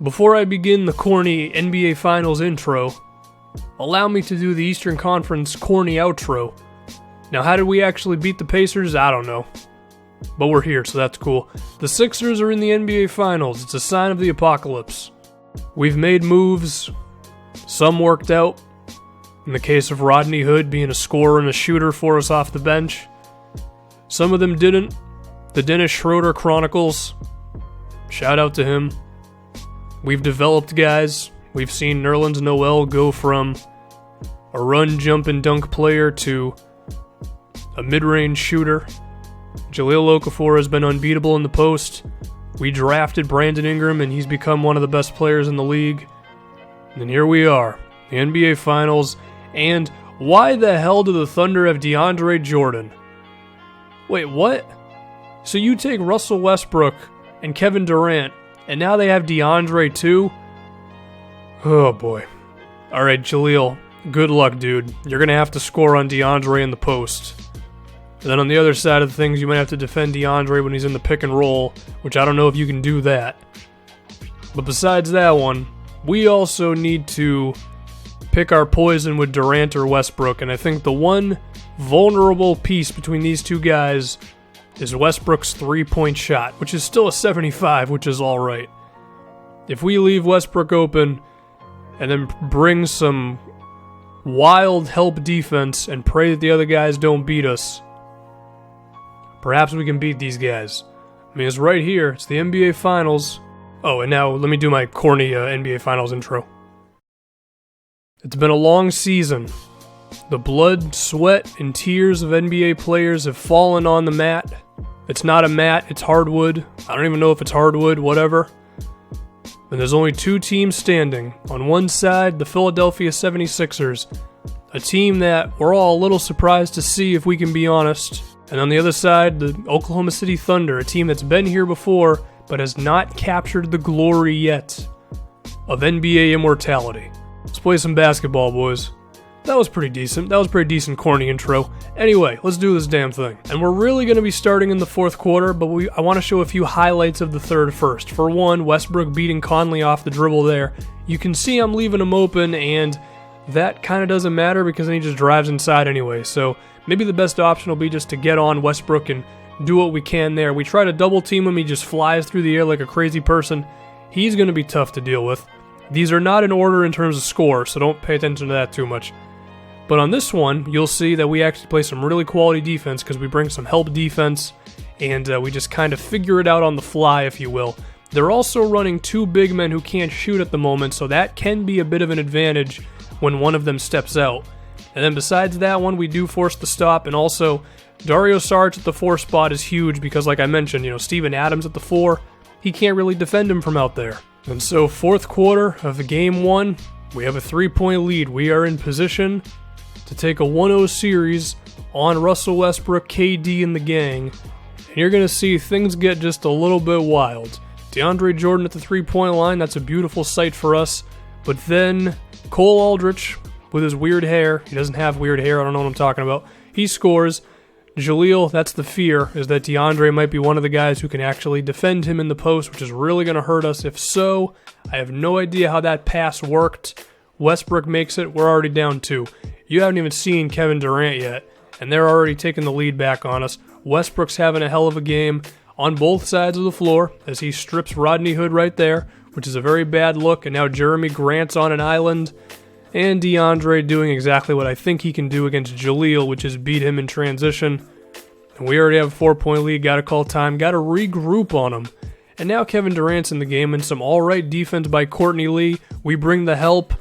Before I begin the corny NBA Finals intro, allow me to do the Eastern Conference corny outro. Now, how did we actually beat the Pacers? I don't know. But we're here, so that's cool. The Sixers are in the NBA Finals. It's a sign of the apocalypse. We've made moves. Some worked out. In the case of Rodney Hood being a scorer and a shooter for us off the bench. Some of them didn't. The Dennis Schroeder Chronicles. Shout out to him. We've developed guys. We've seen Nerlens Noel go from a run, jump, and dunk player to a mid-range shooter. Jahlil Okafor has been unbeatable in the post. We drafted Brandon Ingram, and he's become one of the best players in the league. And here we are, the NBA Finals. And why the hell do the Thunder have DeAndre Jordan? Wait, what? So you take Russell Westbrook and Kevin Durant, and now they have DeAndre too? Oh boy. Alright, Jahlil, good luck, dude. You're going to have to score on DeAndre in the post. And then on the other side of things, you might have to defend DeAndre when he's in the pick and roll, which I don't know if you can do that. But besides that one, we also need to pick our poison with Durant or Westbrook, and I think the one vulnerable piece between these two guys is Westbrook's three-point shot, which is still a 75, which is alright. If we leave Westbrook open and then bring some wild help defense and pray that the other guys don't beat us, perhaps we can beat these guys. I mean, it's right here. It's the NBA Finals. Oh, and now let me do my corny NBA Finals intro. It's been a long season. The blood, sweat, and tears of NBA players have fallen on the mat. It's not a mat, it's hardwood. I don't even know if it's hardwood, whatever. And there's only two teams standing. On one side, the Philadelphia 76ers, a team that we're all a little surprised to see, if we can be honest. And on the other side, the Oklahoma City Thunder, a team that's been here before, but has not captured the glory yet of NBA immortality. Let's play some basketball, boys. That was pretty decent. That was a pretty decent corny intro. Anyway, let's do this damn thing. And we're really going to be starting in the fourth quarter, but I want to show a few highlights of the third first. For one, Westbrook beating Conley off the dribble there. You can see I'm leaving him open, and that kind of doesn't matter because then he just drives inside anyway. So maybe the best option will be just to get on Westbrook and do what we can there. We try to double team him. He just flies through the air like a crazy person. He's going to be tough to deal with. These are not in order in terms of score, so don't pay attention to that too much. But on this one, you'll see that we actually play some really quality defense because we bring some help defense, and we just kind of figure it out on the fly, if you will. They're also running two big men who can't shoot at the moment, so that can be a bit of an advantage when one of them steps out. And then besides that one, we do force the stop, and also Dario Saric at the 4 spot is huge because, like I mentioned, Steven Adams at the 4, he can't really defend him from out there. And so fourth quarter of game 1, we have a 3-point lead. We are in position to take a 1-0 series on Russell Westbrook, KD, and the gang. And you're going to see things get just a little bit wild. DeAndre Jordan at the 3-point line, that's a beautiful sight for us. But then Cole Aldrich with his weird hair, he doesn't have weird hair, I don't know what I'm talking about, he scores. Jahlil, that's the fear, is that DeAndre might be one of the guys who can actually defend him in the post, which is really going to hurt us. If so, I have no idea how that pass worked. Westbrook makes it, we're already down 2. You haven't even seen Kevin Durant yet, and they're already taking the lead back on us. Westbrook's having a hell of a game on both sides of the floor as he strips Rodney Hood right there, which is a very bad look, and now Jeremy Grant's on an island, and DeAndre doing exactly what I think he can do against Jahlil, which is beat him in transition. And we already have a 4-point lead, gotta call time, gotta regroup on him. And now Kevin Durant's in the game, and some alright defense by Courtney Lee. We bring the help,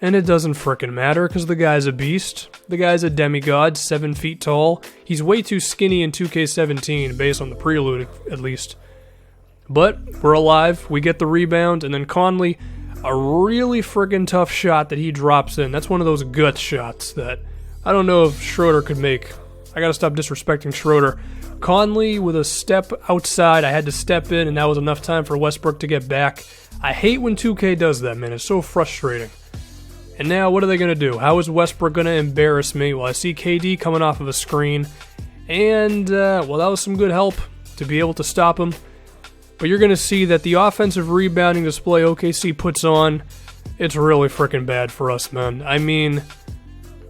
and it doesn't frickin' matter because the guy's a beast. The guy's a demigod, 7 feet tall. He's way too skinny in 2K17, based on the prelude at least. But we're alive, we get the rebound, and then Conley, a really friggin' tough shot that he drops in. That's one of those gut shots that I don't know if Schroeder could make. I gotta stop disrespecting Schroeder. Conley with a step outside, I had to step in, and that was enough time for Westbrook to get back. I hate when 2K does that, man. It's so frustrating. And now, what are they going to do? How is Westbrook going to embarrass me? Well, I see KD coming off of a screen. And, well, that was some good help to be able to stop him. but you're going to see that the offensive rebounding display OKC puts on, it's really freaking bad for us, man. I mean,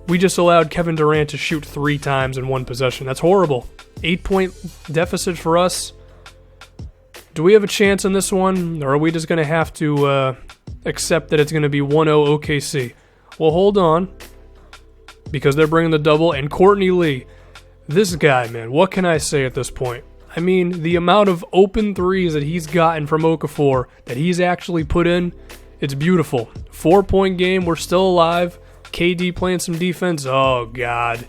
we just allowed Kevin Durant to shoot 3 times in one possession. That's horrible. 8-point deficit for us. Do we have a chance in this one, or are we just going to have to accept that it's going to be 1-0 OKC? Well, hold on, because they're bringing the double, and Courtney Lee, this guy, man, what can I say at this point? I mean, the amount of open threes that he's gotten from Okafor, that he's actually put in, it's beautiful. 4-point game, we're still alive. KD playing some defense, oh God.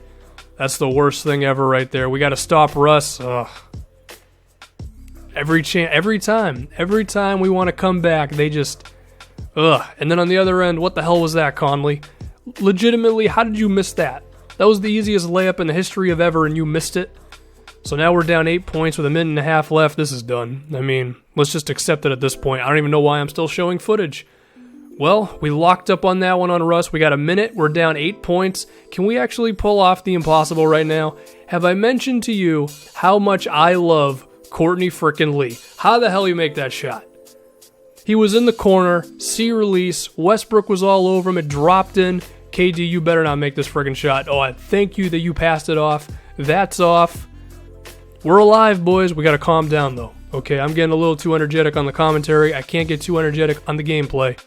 That's the worst thing ever right there. We got to stop Russ. Ugh. Every time we want to come back, they just, ugh. And then on the other end, what the hell was that, Conley? Legitimately, how did you miss that? That was the easiest layup in the history of ever, and you missed it. So now we're down 8 points with a minute and a half left. This is done. I mean, let's just accept it at this point. I don't even know why I'm still showing footage. Well, we locked up on that one on Russ. We got a minute. We're down 8 points. Can we actually pull off the impossible right now? Have I mentioned to you how much I love Courtney frickin' Lee? How the hell you make that shot? He was in the corner, C release, Westbrook was all over him, it dropped in. KD, you better not make this frickin' shot. Oh, I thank you that you passed it off. That's off. We're alive, boys. We gotta calm down, though. Okay, I'm getting a little too energetic on the commentary. I can't get too energetic on the gameplay.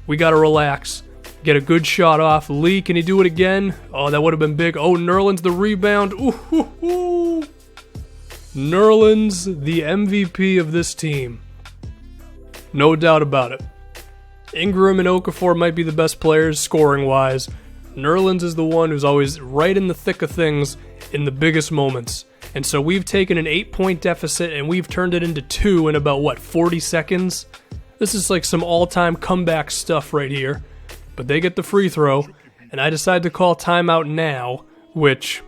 We got to relax, get a good shot off. Lee, can he do it again? Oh, that would have been big. Oh, Nerlens the rebound. Ooh. Nerlens, the MVP of this team. No doubt about it. Ingram and Okafor might be the best players scoring-wise. Nerlens is the one who's always right in the thick of things in the biggest moments. And so we've taken an 8-point deficit and we've turned it into 2 in about, 40 seconds? This is like some all-time comeback stuff right here. But they get the free throw, and I decide to call timeout now, which,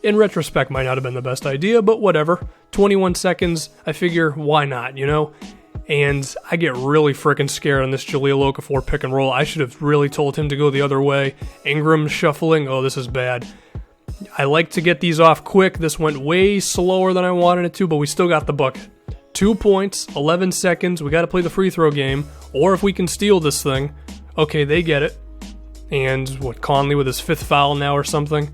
in retrospect, might not have been the best idea, but whatever. 21 seconds, I figure, why not, you know? And I get really freaking scared on this Jahlil Okafor pick and roll. I should have really told him to go the other way. Ingram shuffling, oh, this is bad. I like to get these off quick. This went way slower than I wanted it to, but we still got the bucket. 2 points, 11 seconds, we got to play the free throw game, or if we can steal this thing, okay, they get it. And Conley with his 5th foul now or something.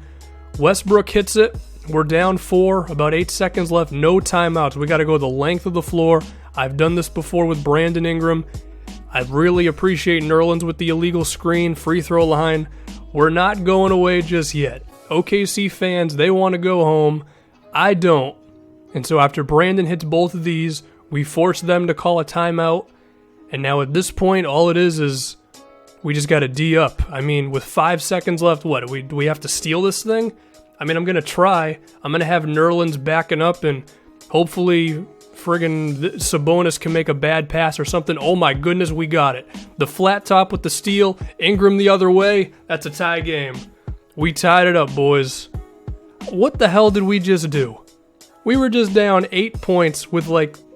Westbrook hits it, we're down 4, about 8 seconds left, no timeouts. We got to go the length of the floor. I've done this before with Brandon Ingram. I really appreciate Nerlens with the illegal screen, free throw line. We're not going away just yet. OKC fans, they want to go home. I don't. And so after Brandon hits both of these, we force them to call a timeout. And now at this point, all it is we just got to D up. I mean, with 5 seconds left, what? Do we have to steal this thing? I mean, I'm going to try. I'm going to have Nerlens backing up, and hopefully friggin' Sabonis can make a bad pass or something. Oh my goodness, we got it. The flat top with the steal, Ingram the other way. That's a tie game. We tied it up, boys. What the hell did we just do? We were just down 8 points with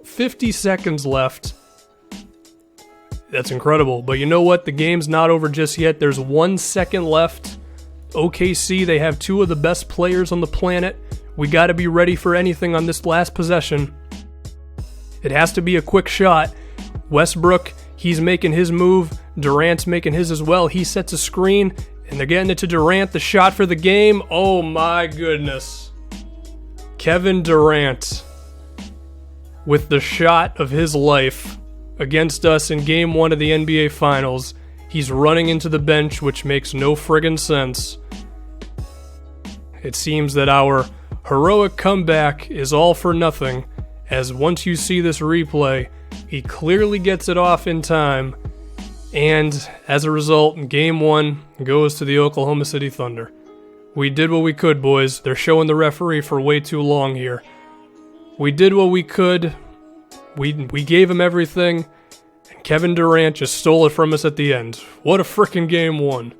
50 seconds left. That's incredible. But you know what? The game's not over just yet. There's 1 second left. OKC, they have 2 of the best players on the planet. We got to be ready for anything on this last possession. It has to be a quick shot. Westbrook, he's making his move. Durant's making his as well. He sets a screen, and they're getting it to Durant. The shot for the game. Oh my goodness. Kevin Durant with the shot of his life against us in Game 1 of the NBA Finals. He's running into the bench, which makes no friggin' sense. It seems that our heroic comeback is all for nothing, as once you see this replay, he clearly gets it off in time, and as a result, Game 1 goes to the Oklahoma City Thunder. We did what we could, boys. They're showing the referee for way too long here. We did what we could. We gave him everything, and Kevin Durant just stole it from us at the end. What a frickin' Game 1.